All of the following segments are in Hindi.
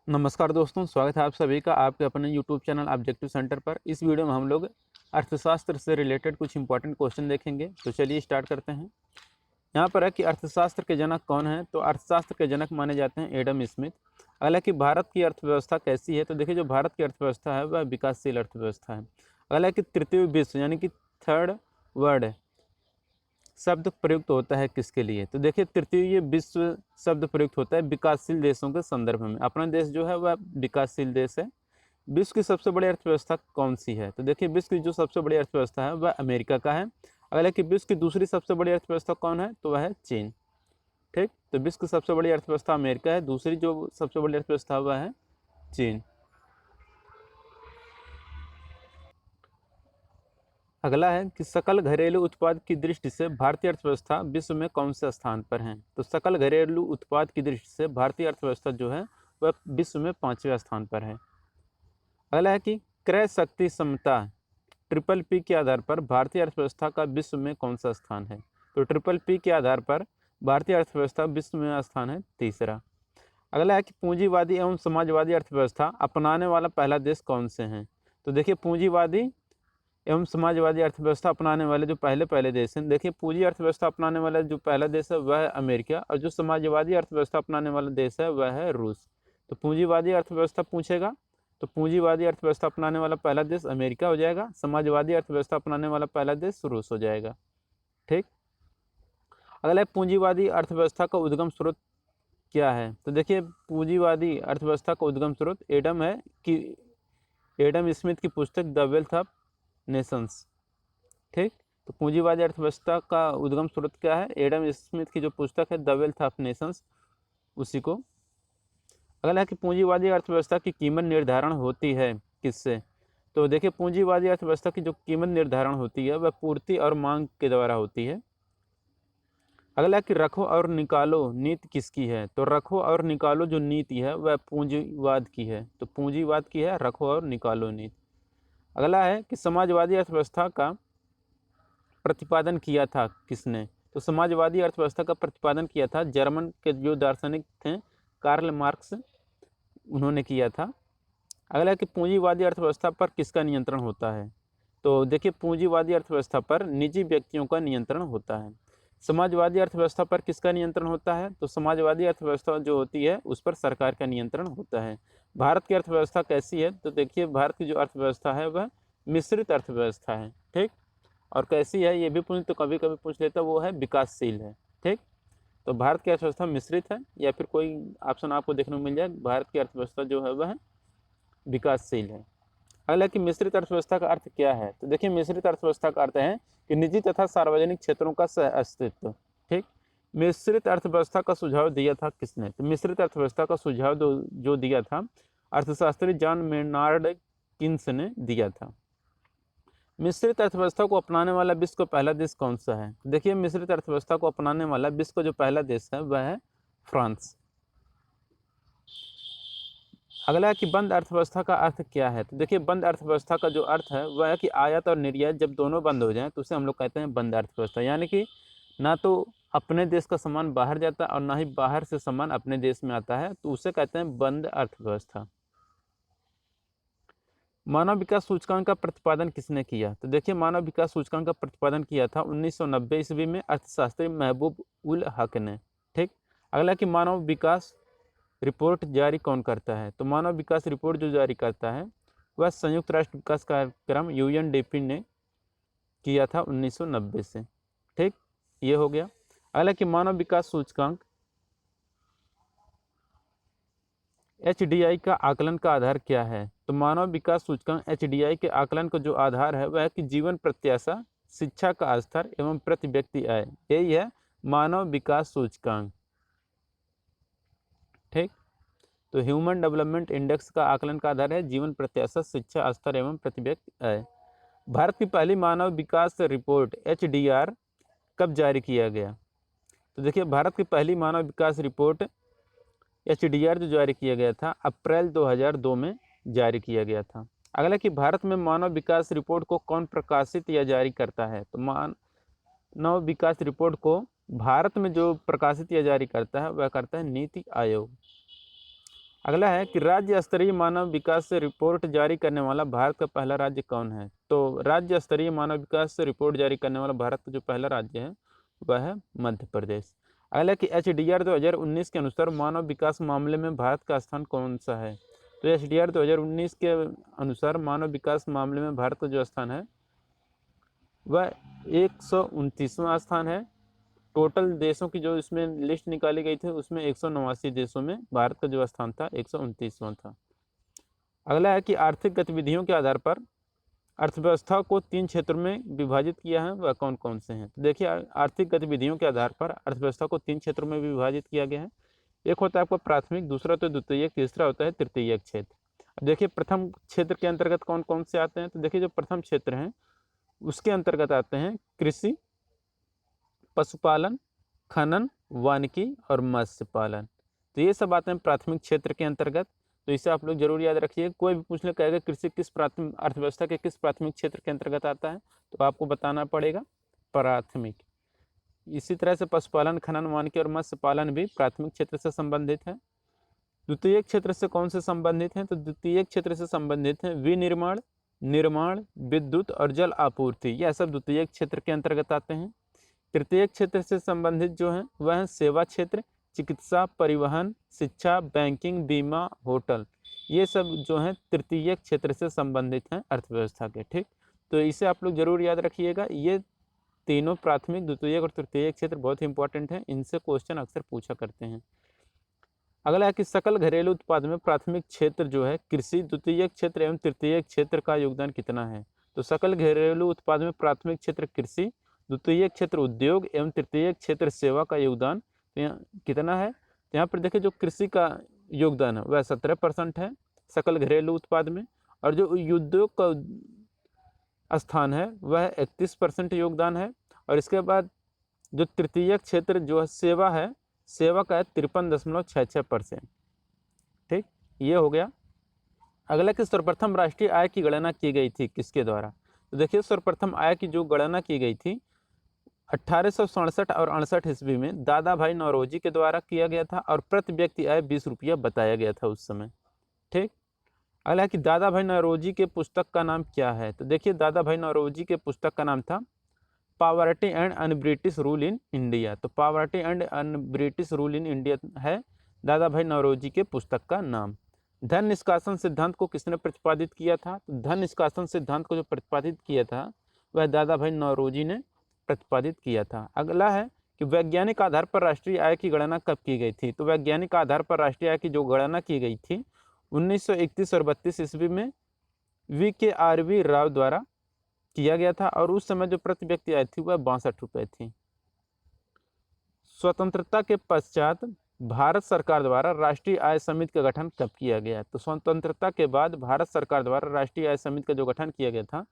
नमस्कार दोस्तों, स्वागत है आप सभी का आपके अपने यूट्यूब चैनल ऑब्जेक्टिव सेंटर पर। इस वीडियो में हम लोग अर्थशास्त्र से रिलेटेड कुछ इंपॉर्टेंट क्वेश्चन देखेंगे। तो चलिए स्टार्ट करते हैं। यहाँ पर है कि अर्थशास्त्र के जनक कौन है। तो अर्थशास्त्र के जनक माने जाते हैं एडम स्मिथ। अगला कि भारत की अर्थव्यवस्था कैसी है। तो देखिए, जो भारत की अर्थव्यवस्था है वह विकासशील अर्थव्यवस्था है। अगला कि तृतीय विश्व यानी कि थर्ड वर्ल्ड शब्द प्रयुक्त होता है किसके लिए। तो देखिए, तृतीय विश्व शब्द प्रयुक्त होता है विकासशील देशों के संदर्भ में। अपना देश जो है वह विकासशील देश है। विश्व की सबसे बड़ी अर्थव्यवस्था कौन सी है। तो देखिए, विश्व की जो सबसे बड़ी अर्थव्यवस्था है वह अमेरिका का है। अगला कि विश्व की दूसरी सबसे बड़ी अर्थव्यवस्था कौन है। तो वह है चीन। ठीक, तो विश्व की सबसे बड़ी अर्थव्यवस्था अमेरिका है, दूसरी जो सबसे बड़ी अर्थव्यवस्था वह है चीन। अगला है कि सकल घरेलू उत्पाद की दृष्टि से भारतीय अर्थव्यवस्था विश्व में कौन से स्थान पर है। तो सकल घरेलू उत्पाद की दृष्टि से भारतीय अर्थव्यवस्था जो है वह विश्व में 5वें स्थान पर है। अगला है कि क्रय शक्ति समता ट्रिपल पी के आधार पर भारतीय अर्थव्यवस्था का विश्व में कौन सा स्थान है। तो ट्रिपल पी के आधार पर भारतीय अर्थव्यवस्था विश्व में स्थान है तीसरा। अगला है कि पूंजीवादी एवं समाजवादी अर्थव्यवस्था अपनाने वाला पहला देश कौन से हैं। तो देखिए, पूंजीवादी एवं समाजवादी अर्थव्यवस्था अपनाने वाले जो पहले पहले देश हैं, देखिए पूंजी अर्थव्यवस्था अपनाने वाला जो पहला देश है वह है अमेरिका, और जो समाजवादी अर्थव्यवस्था अपनाने वाला देश है वह है रूस। तो पूंजीवादी अर्थव्यवस्था पूछेगा तो पूंजीवादी अर्थव्यवस्था अपनाने वाला पहला देश अमेरिका हो जाएगा, समाजवादी अर्थव्यवस्था अपनाने वाला पहला देश रूस हो जाएगा। ठीक, अगला पूंजीवादी अर्थव्यवस्था का उद्गम स्रोत क्या है। तो देखिए, पूंजीवादी अर्थव्यवस्था का उद्गम स्रोत एडम है कि एडम स्मिथ की पुस्तक द वेल्थ ऑफ नेशंस। ठीक, तो पूंजीवादी अर्थव्यवस्था का उद्गम स्रोत क्या है। एडम स्मिथ की जो पुस्तक है द वेल्थ ऑफ नेशंस, उसी को। अगला है कि पूंजीवादी अर्थव्यवस्था की कीमत निर्धारण होती है किससे। तो देखिए, पूंजीवादी अर्थव्यवस्था की जो कीमत निर्धारण होती है वह पूर्ति और मांग के द्वारा होती है। अगला है कि रखो और निकालो नीति किसकी है। तो रखो और निकालो जो नीति है वह पूंजीवाद की है। तो पूंजीवाद की है रखो और निकालो नीति। अगला है कि समाजवादी अर्थव्यवस्था का प्रतिपादन किया था किसने। तो समाजवादी अर्थव्यवस्था का प्रतिपादन किया था जर्मन के जो दार्शनिक थे कार्ल मार्क्स, उन्होंने किया था। अगला है कि पूंजीवादी अर्थव्यवस्था पर किसका नियंत्रण होता है। तो देखिए, पूंजीवादी अर्थव्यवस्था पर निजी व्यक्तियों का नियंत्रण होता है। समाजवादी अर्थव्यवस्था पर किसका नियंत्रण होता है। तो समाजवादी अर्थव्यवस्था जो होती है उस पर सरकार का नियंत्रण होता है। भारत की अर्थव्यवस्था कैसी है। तो देखिए, भारत की जो अर्थव्यवस्था है वह मिश्रित अर्थव्यवस्था है। ठीक, और कैसी है ये भी पूछ तो कभी कभी पूछ लेता, वो है विकासशील है। ठीक, तो भारत की अर्थव्यवस्था मिश्रित है, या फिर कोई ऑप्शन आपको देखने को मिल जाए भारत की अर्थव्यवस्था जो है वह विकासशील है। अगला कि मिश्रित अर्थव्यवस्था का अर्थ क्या है। तो देखिए, मिश्रित अर्थव्यवस्था का अर्थ है कि निजी तथा सार्वजनिक क्षेत्रों का सह अस्तित्व। ठीक, मिश्रित अर्थव्यवस्था का सुझाव दिया था किसने। तो मिश्रित अर्थव्यवस्था का सुझाव जो दिया था अर्थशास्त्री जॉन मेनार्ड किन्स ने दिया था। मिश्रित अर्थव्यवस्था को अपनाने वाला विश्व का पहला देश कौन सा है। देखिए, मिश्रित अर्थव्यवस्था को अपनाने वाला विश्व का जो पहला देश है वह है फ्रांस। अगला है कि बंद अर्थव्यवस्था का अर्थ क्या है। तो देखिए, बंद अर्थव्यवस्था का जो अर्थ है वह है कि आयात और निर्यात जब दोनों बंद हो जाएं तो उसे हम लोग कहते हैं बंद अर्थव्यवस्था। यानी कि ना तो अपने देश का सामान बाहर जाता और ना ही बाहर से सामान अपने देश में आता है, तो उसे कहते हैं बंद अर्थव्यवस्था। मानव विकास सूचकांक का प्रतिपादन किसने किया। तो देखिए, मानव विकास सूचकांक का प्रतिपादन किया था 1990 ईस्वी में अर्थशास्त्री महबूब उल हक ने। ठीक, अगला कि मानव विकास रिपोर्ट जारी कौन करता है। तो मानव विकास रिपोर्ट जो जारी करता है वह संयुक्त राष्ट्र विकास कार्यक्रम यूएनडीपी ने किया था 1990 से। ठीक, ये हो गया। अगला कि मानव विकास सूचकांक एचडीआई का आकलन का आधार क्या है। तो मानव विकास सूचकांक एचडीआई के आकलन का जो आधार है वह है कि जीवन प्रत्याशा, शिक्षा का स्तर एवं प्रति व्यक्ति आय, यही है मानव विकास सूचकांक। ठीक, तो ह्यूमन डेवलपमेंट इंडेक्स का आकलन का आधार है जीवन प्रत्याशा, शिक्षा स्तर एवं प्रति व्यक्ति आय। भारत की पहली मानव विकास रिपोर्ट एचडीआर कब जारी किया गया। तो देखिए, भारत की पहली मानव विकास रिपोर्ट एचडीआर जो जारी किया गया था अप्रैल 2002 में जारी किया गया था। अगला कि भारत में मानव विकास रिपोर्ट को कौन प्रकाशित या जारी करता है। तो मानव विकास रिपोर्ट को भारत में जो प्रकाशित या जारी करता है वह करता है नीति आयोग। अगला है कि राज्य स्तरीय मानव विकास से रिपोर्ट जारी करने वाला भारत का पहला राज्य कौन है। तो राज्य स्तरीय मानव विकास से रिपोर्ट जारी करने वाला भारत का जो पहला राज्य है वह है मध्य प्रदेश। अगला कि HDR 2019 के अनुसार मानव विकास मामले में भारत का स्थान कौन सा है। तो HDR 2019 के अनुसार मानव विकास मामले में भारत का जो स्थान है वह 129वां स्थान है। टोटल देशों की जो इसमें लिस्ट निकाली गई थी उसमें 189 देशों में भारत का जो स्थान था 129वां था। अगला है कि आर्थिक गतिविधियों के आधार पर अर्थव्यवस्था को 3 क्षेत्रों में विभाजित किया है, वह कौन कौन से हैं। तो देखिए आर्थिक गतिविधियों के आधार पर अर्थव्यवस्था को 3 क्षेत्रों में विभाजित किया गया है। एक होता है आपका प्राथमिक, दूसरा तो द्वितीयक, तीसरा होता है तृतीयक क्षेत्र। अब देखिए प्रथम क्षेत्र के अंतर्गत कौन कौन से आते हैं। तो देखिए जो प्रथम क्षेत्र हैं उसके अंतर्गत आते हैं कृषि, पशुपालन, खनन, वानिकी और मत्स्य पालन। तो ये सब आते हैं प्राथमिक क्षेत्र के अंतर्गत। तो इसे आप लोग जरूर याद रखिए। कोई भी पूछ ले कहेगा कृषि किस प्राथमिक अर्थव्यवस्था के किस प्राथमिक क्षेत्र के अंतर्गत आता है, तो आपको बताना पड़ेगा प्राथमिक। इसी तरह से पशुपालन, खनन, वानिकी और मत्स्य पालन भी प्राथमिक क्षेत्र से संबंधित है। द्वितीय क्षेत्र से कौन से संबंधित हैं। तो द्वितीय क्षेत्र से संबंधित हैं विनिर्माण, निर्माण, विद्युत और जल आपूर्ति, यह सब द्वितीय क्षेत्र के अंतर्गत आते हैं। तृतीय क्षेत्र से संबंधित जो है वह है सेवा क्षेत्र, चिकित्सा, परिवहन, शिक्षा, बैंकिंग, बीमा, होटल, ये सब जो है तृतीय क्षेत्र से संबंधित हैं अर्थव्यवस्था के। ठीक, तो इसे आप लोग जरूर याद रखिएगा। ये तीनों प्राथमिक, द्वितीय और तृतीय क्षेत्र बहुत ही इंपॉर्टेंट हैं, इनसे क्वेश्चन अक्सर पूछा करते हैं। अगला है कि सकल घरेलू उत्पाद में प्राथमिक क्षेत्र जो है कृषि, द्वितीय क्षेत्र एवं तृतीय क्षेत्र का योगदान कितना है। तो सकल घरेलू उत्पाद में प्राथमिक क्षेत्र कृषि, द्वितीय क्षेत्र उद्योग एवं तृतीय क्षेत्र सेवा का योगदान तो कितना है। तो यहाँ पर देखिए जो कृषि का योगदान है वह 17% है सकल घरेलू उत्पाद में, और जो उद्योग का स्थान है वह 31% योगदान है। और इसके बाद जो तृतीय क्षेत्र जो है सेवा है, सेवा का है 53.66%। ठीक, ये हो गया। अगला कि सर्वप्रथम राष्ट्रीय आय की गणना की गई थी किसके द्वारा। तो देखिए सर्वप्रथम आय की जो गणना की गई थी 1867 और 68 ईस्वी में दादा भाई नौरोजी के द्वारा किया गया था, और प्रति व्यक्ति आय 20 रुपया बताया गया था उस समय। ठीक, अगला कि दादा भाई नौरोजी के पुस्तक का नाम क्या है। तो देखिए दादा भाई नौरोजी के पुस्तक का नाम था poverty and un British rule in India. तो poverty and un British rule in India है दादा भाई नौरोजी के पुस्तक का नाम। धन निष्कासन सिद्धांत को किसने प्रतिपादित किया था। तो धन निष्कासन सिद्धांत को जो प्रतिपादित किया था वह दादा भाई नौरोजी ने प्रतिपादित किया था। अगला है कि वैज्ञानिक आधार पर राष्ट्रीय आय की गणना कब की गई थी। तो वैज्ञानिक आधार पर राष्ट्रीय आय की जो गणना की गई थी 1931 और 32 ईस्वी में VKRV राव द्वारा किया गया था, और उस समय जो प्रति व्यक्ति आय थी वह 62 रुपये थी। स्वतंत्रता के पश्चात भारत सरकार द्वारा राष्ट्रीय आय समिति का गठन कब किया गया। तो स्वतंत्रता के बाद भारत सरकार द्वारा राष्ट्रीय आय समिति का जो गठन किया गया था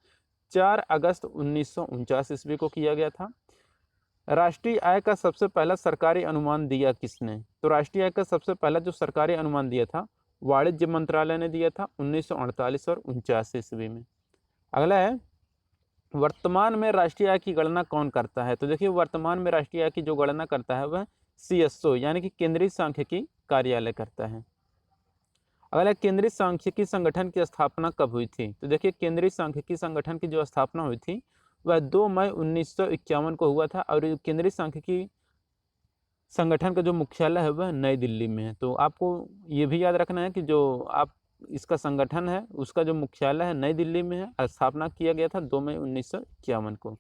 4 अगस्त 1949 ईस्वी को किया गया था। राष्ट्रीय आय का सबसे पहला सरकारी अनुमान दिया किसने। तो राष्ट्रीय आय का सबसे पहला जो सरकारी अनुमान दिया था वाणिज्य मंत्रालय ने दिया था 1948 और 49 ईस्वी में। अगला है वर्तमान में राष्ट्रीय आय की गणना कौन करता है। तो देखिए वर्तमान में राष्ट्रीय आय की जो गणना करता है वह CSO यानी कि केंद्रीय सांख्यिकी कार्यालय करता है। अगला केंद्रीय सांख्यिकी संगठन की स्थापना कब हुई थी। तो देखिए केंद्रीय सांख्यिकी संगठन की जो स्थापना हुई थी वह 2 मई 1951 को हुआ था, और केंद्रीय सांख्यिकी संगठन का जो मुख्यालय है वह नई दिल्ली में है। तो आपको ये भी याद रखना है कि जो आप इसका संगठन है उसका जो मुख्यालय है नई दिल्ली में है, स्थापना किया गया था 2 मई 1951 को।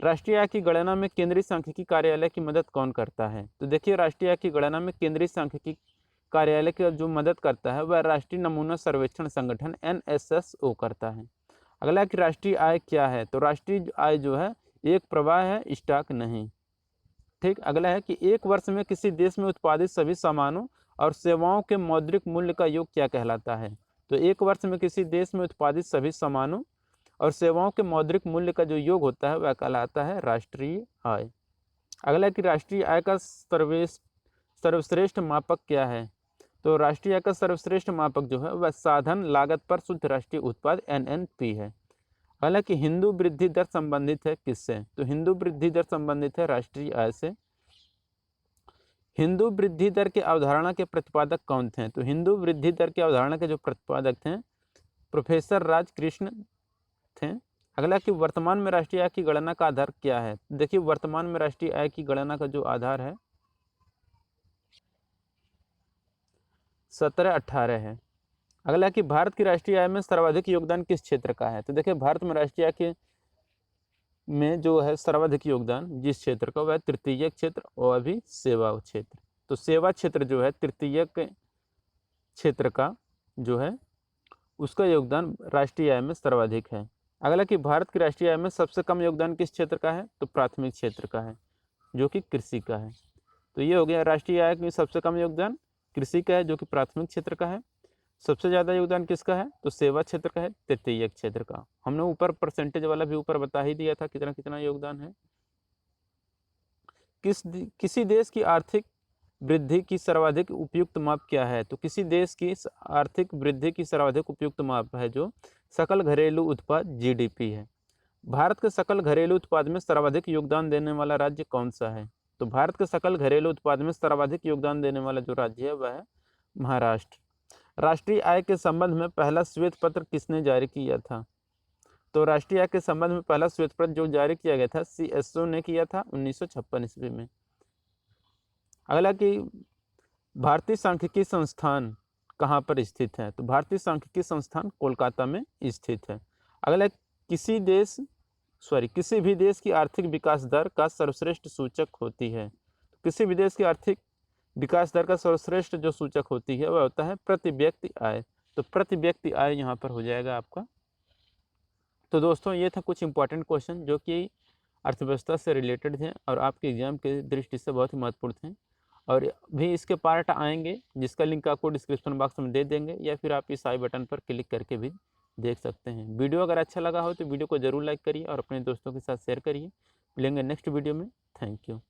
राष्ट्रीय आय की गणना में केंद्रीय सांख्यिकी कार्यालय की मदद कौन करता है। तो देखिए राष्ट्रीय आय की गणना में केंद्रीय सांख्यिकी कार्यालय की जो मदद करता है वह राष्ट्रीय नमूना सर्वेक्षण संगठन NSSO करता है। अगला कि राष्ट्रीय आय क्या है। तो राष्ट्रीय आय जो है एक प्रवाह है, स्टॉक नहीं। ठीक, अगला है कि एक वर्ष में किसी देश में उत्पादित सभी सामानों और सेवाओं के मौद्रिक मूल्य का योग क्या कहलाता है। तो एक वर्ष में किसी देश में उत्पादित सभी सामानों और सेवाओं के मौद्रिक मूल्य का जो योग होता है वह कहलाता है राष्ट्रीय आय। अगला है कि राष्ट्रीय आय का सर्वश्रेष्ठ मापक क्या है। तो राष्ट्रीय आय का सर्वश्रेष्ठ मापक जो है वह साधन लागत पर शुद्ध राष्ट्रीय उत्पाद NNP है। हालांकि हिंदू वृद्धि दर संबंधित है किससे। तो हिंदू वृद्धि दर संबंधित है राष्ट्रीय आय से। हिंदू वृद्धि दर की अवधारणा के प्रतिपादक कौन थे? तो हिंदू वृद्धि दर की अवधारणा के जो प्रतिपादक थे प्रोफेसर राजकृष्ण थे। अगला कि वर्तमान में राष्ट्रीय आय की गणना का आधार क्या है? देखिए वर्तमान में राष्ट्रीय आय की गणना का जो आधार है 1718 है। अगला कि भारत की राष्ट्रीय आय में सर्वाधिक योगदान किस क्षेत्र का है? तो देखिए भारत में राष्ट्रीय आय के में जो है सर्वाधिक योगदान जिस क्षेत्र का वह तृतीयक क्षेत्र और भी सेवा क्षेत्र। तो सेवा क्षेत्र जो है तृतीयक क्षेत्र का जो है उसका योगदान राष्ट्रीय आय में सर्वाधिक है। अगला कि भारत की राष्ट्रीय आय में सबसे कम योगदान किस क्षेत्र का है? तो प्राथमिक क्षेत्र का है जो कि कृषि का है। तो ये हो गया राष्ट्रीय आय में सबसे कम योगदान कृषि का है जो कि प्राथमिक क्षेत्र का है। सबसे ज़्यादा योगदान किसका है? तो सेवा क्षेत्र का है, तृतीयक क्षेत्र का। हमने ऊपर परसेंटेज वाला भी ऊपर बता ही दिया था कितना कितना योगदान है। किसी देश की आर्थिक वृद्धि की सर्वाधिक उपयुक्त माप क्या है? तो किसी देश की आर्थिक वृद्धि की सर्वाधिक उपयुक्त माप है जो सकल घरेलू उत्पाद जीडीपी है। भारत के सकल घरेलू उत्पाद में सर्वाधिक योगदान देने वाला राज्य कौन सा है? तो भारत के सकल घरेलू उत्पाद में सर्वाधिक योगदान देने वाला जो राज्य है वह है महाराष्ट्र। राष्ट्रीय आय के संबंध में पहला श्वेत पत्र किसने जारी किया था? तो राष्ट्रीय आय के संबंध में पहला श्वेत पत्र जो जारी किया गया था CSO ने किया था 1956 ईस्वी में। अगला कि भारतीय सांख्यिकी संस्थान कहाँ पर स्थित है? तो भारतीय सांख्यिकी संस्थान कोलकाता में स्थित है। अगला किसी भी देश की आर्थिक विकास दर का सर्वश्रेष्ठ सूचक होती है। किसी भी देश की आर्थिक विकास दर का सर्वश्रेष्ठ जो सूचक होती है वह होता है प्रति व्यक्ति आय। तो प्रति व्यक्ति आय यहाँ पर हो जाएगा आपका। तो दोस्तों ये था कुछ इंपॉर्टेंट क्वेश्चन जो कि अर्थव्यवस्था से रिलेटेड थे और आपके एग्जाम के दृष्टि से बहुत ही महत्वपूर्ण थे। और भी इसके पार्ट आएंगे जिसका लिंक आपको डिस्क्रिप्शन बॉक्स में दे देंगे या फिर आप इस आई बटन पर क्लिक करके भी देख सकते हैं। वीडियो अगर अच्छा लगा हो तो वीडियो को जरूर लाइक करिए और अपने दोस्तों के साथ शेयर करिए। मिलेंगे नेक्स्ट वीडियो में। Thank you.